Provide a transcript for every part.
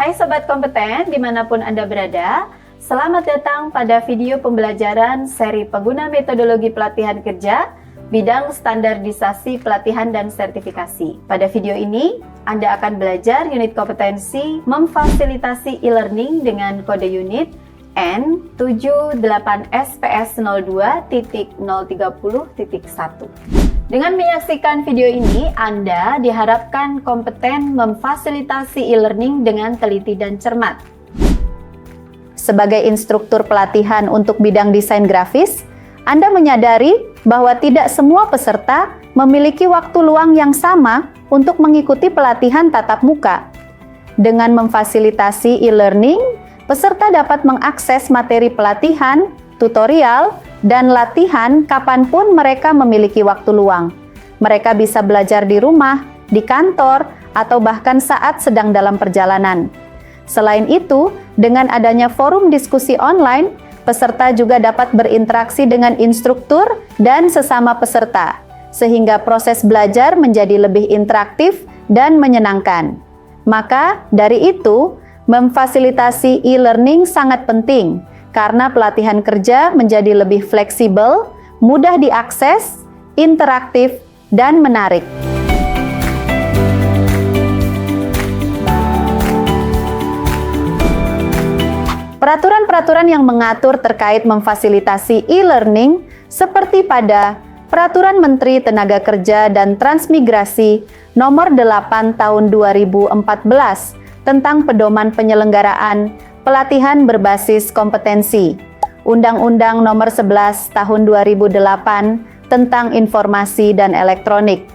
Hai Sobat Kompeten, dimanapun Anda berada, selamat datang pada video pembelajaran seri pengguna metodologi pelatihan kerja, bidang standarisasi pelatihan dan sertifikasi. Pada video ini, Anda akan belajar unit kompetensi memfasilitasi e-learning dengan kode unit N78SPS02.030.1. Dengan menyaksikan video ini, Anda diharapkan kompeten memfasilitasi e-learning dengan teliti dan cermat. Sebagai instruktur pelatihan untuk bidang desain grafis, Anda menyadari bahwa tidak semua peserta memiliki waktu luang yang sama untuk mengikuti pelatihan tatap muka. Dengan memfasilitasi e-learning, peserta dapat mengakses materi pelatihan, tutorial, dan latihan kapanpun mereka memiliki waktu luang. Mereka bisa belajar di rumah, di kantor, atau bahkan saat sedang dalam perjalanan. Selain itu, dengan adanya forum diskusi online, peserta juga dapat berinteraksi dengan instruktur dan sesama peserta, sehingga proses belajar menjadi lebih interaktif dan menyenangkan. Maka, dari itu, memfasilitasi e-learning sangat penting, karena pelatihan kerja menjadi lebih fleksibel, mudah diakses, interaktif, dan menarik. Peraturan-peraturan yang mengatur terkait memfasilitasi e-learning seperti pada Peraturan Menteri Tenaga Kerja dan Transmigrasi Nomor 8 Tahun 2014 tentang pedoman penyelenggaraan pelatihan berbasis kompetensi, Undang-Undang Nomor 11 Tahun 2008 tentang Informasi dan Elektronik,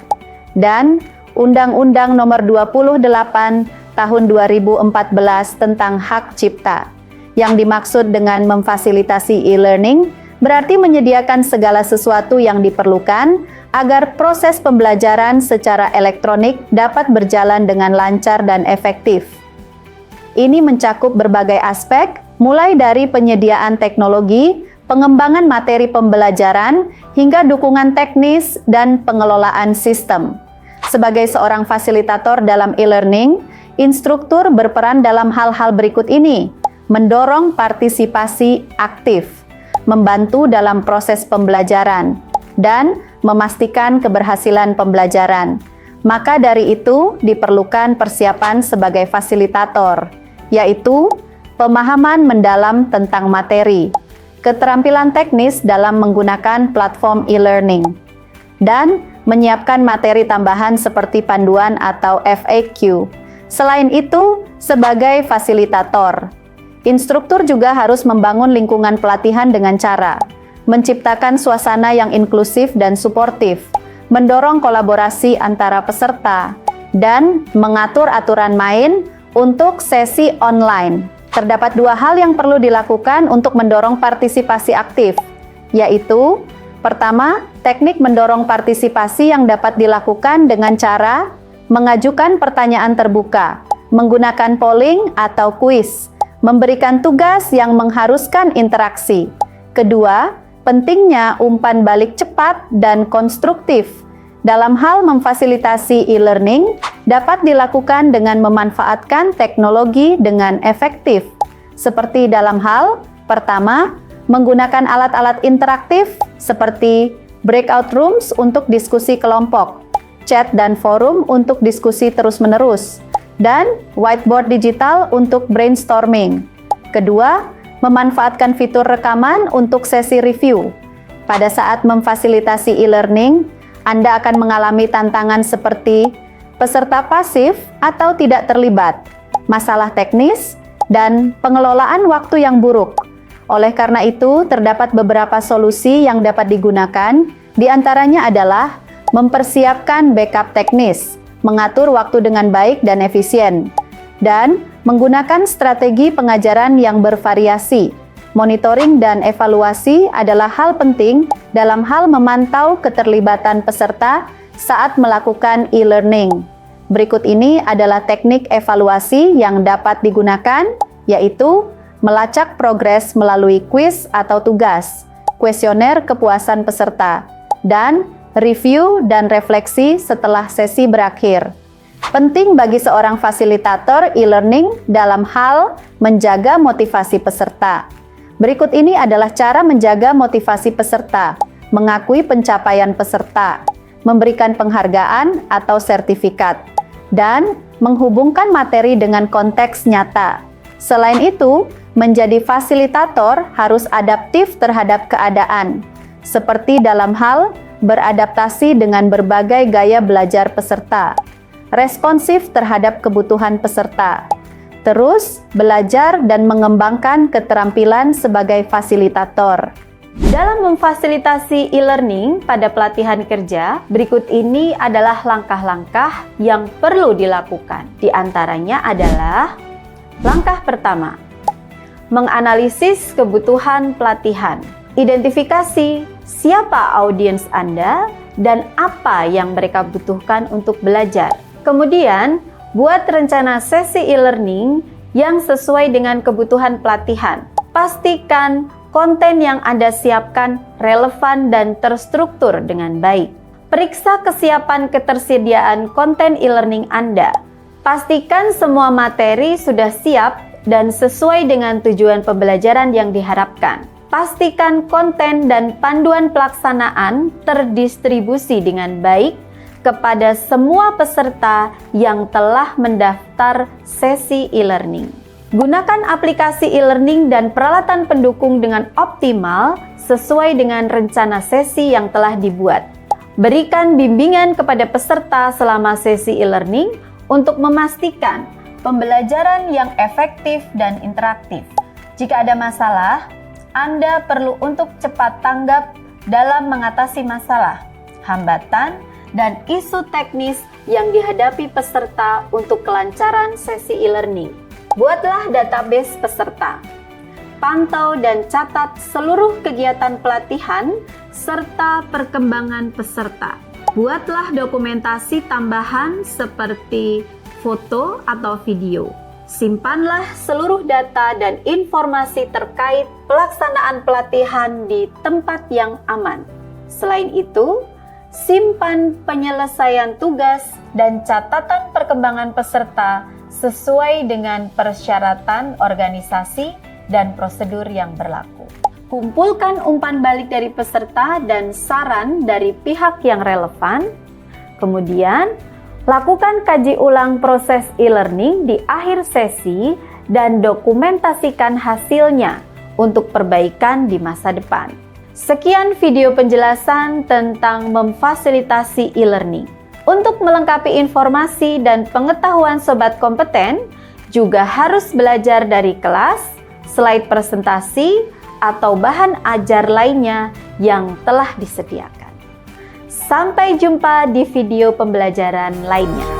dan Undang-Undang Nomor 28 Tahun 2014 tentang Hak Cipta. Yang dimaksud dengan memfasilitasi e-learning berarti menyediakan segala sesuatu yang diperlukan agar proses pembelajaran secara elektronik dapat berjalan dengan lancar dan efektif. Ini mencakup berbagai aspek, mulai dari penyediaan teknologi, pengembangan materi pembelajaran, hingga dukungan teknis dan pengelolaan sistem. Sebagai seorang fasilitator dalam e-learning, instruktur berperan dalam hal-hal berikut ini: mendorong partisipasi aktif, membantu dalam proses pembelajaran, dan memastikan keberhasilan pembelajaran. Maka dari itu, diperlukan persiapan sebagai fasilitator, yaitu pemahaman mendalam tentang materi, keterampilan teknis dalam menggunakan platform e-learning, dan menyiapkan materi tambahan seperti panduan atau FAQ. Selain itu, sebagai fasilitator, instruktur juga harus membangun lingkungan pelatihan dengan cara menciptakan suasana yang inklusif dan suportif, mendorong kolaborasi antara peserta, dan mengatur aturan main untuk sesi online. Terdapat dua hal yang perlu dilakukan untuk mendorong partisipasi aktif, yaitu pertama, teknik mendorong partisipasi yang dapat dilakukan dengan cara mengajukan pertanyaan terbuka, menggunakan polling atau kuis, memberikan tugas yang mengharuskan interaksi. Kedua, pentingnya umpan balik cepat dan konstruktif. Dalam hal memfasilitasi e-learning, dapat dilakukan dengan memanfaatkan teknologi dengan efektif. Seperti dalam hal, pertama, menggunakan alat-alat interaktif seperti breakout rooms untuk diskusi kelompok, chat dan forum untuk diskusi terus-menerus, dan whiteboard digital untuk brainstorming. Kedua, memanfaatkan fitur rekaman untuk sesi review. Pada saat memfasilitasi e-learning, Anda akan mengalami tantangan seperti peserta pasif atau tidak terlibat, masalah teknis, dan pengelolaan waktu yang buruk. Oleh karena itu, terdapat beberapa solusi yang dapat digunakan, di antaranya adalah mempersiapkan backup teknis, mengatur waktu dengan baik dan efisien, dan menggunakan strategi pengajaran yang bervariasi. Monitoring dan evaluasi adalah hal penting dalam hal memantau keterlibatan peserta saat melakukan e-learning. Berikut ini adalah teknik evaluasi yang dapat digunakan, yaitu melacak progres melalui kuis atau tugas, kuesioner kepuasan peserta, dan review dan refleksi setelah sesi berakhir. Penting bagi seorang fasilitator e-learning dalam hal menjaga motivasi peserta. Berikut ini adalah cara menjaga motivasi peserta: mengakui pencapaian peserta, memberikan penghargaan atau sertifikat, dan menghubungkan materi dengan konteks nyata. Selain itu, menjadi fasilitator harus adaptif terhadap keadaan, seperti dalam hal beradaptasi dengan berbagai gaya belajar peserta, responsif terhadap kebutuhan peserta, terus belajar dan mengembangkan keterampilan sebagai fasilitator. Dalam memfasilitasi e-learning pada pelatihan kerja, berikut ini adalah langkah-langkah yang perlu dilakukan. Di antaranya adalah langkah pertama, menganalisis kebutuhan pelatihan. Identifikasi siapa audiens Anda dan apa yang mereka butuhkan untuk belajar. Kemudian, buat rencana sesi e-learning yang sesuai dengan kebutuhan pelatihan. Pastikan konten yang Anda siapkan relevan dan terstruktur dengan baik. Periksa kesiapan ketersediaan konten e-learning Anda. Pastikan semua materi sudah siap dan sesuai dengan tujuan pembelajaran yang diharapkan. Pastikan konten dan panduan pelaksanaan terdistribusi dengan baik kepada semua peserta yang telah mendaftar sesi e-learning. Gunakan aplikasi e-learning dan peralatan pendukung dengan optimal sesuai dengan rencana sesi yang telah dibuat. Berikan bimbingan kepada peserta selama sesi e-learning untuk memastikan pembelajaran yang efektif dan interaktif. Jika ada masalah, Anda perlu untuk cepat tanggap dalam mengatasi masalah, hambatan, dan isu teknis yang dihadapi peserta untuk kelancaran sesi e-learning. Buatlah database peserta. Pantau dan catat seluruh kegiatan pelatihan serta perkembangan peserta. Buatlah dokumentasi tambahan seperti foto atau video. Simpanlah seluruh data dan informasi terkait pelaksanaan pelatihan di tempat yang aman. Selain itu, simpan penyelesaian tugas dan catatan perkembangan peserta sesuai dengan persyaratan organisasi dan prosedur yang berlaku. Kumpulkan umpan balik dari peserta dan saran dari pihak yang relevan. Kemudian, lakukan kaji ulang proses e-learning di akhir sesi dan dokumentasikan hasilnya untuk perbaikan di masa depan. Sekian video penjelasan tentang memfasilitasi e-learning. Untuk melengkapi informasi dan pengetahuan Sobat Kompeten, juga harus belajar dari kelas, slide presentasi, atau bahan ajar lainnya yang telah disediakan. Sampai jumpa di video pembelajaran lainnya.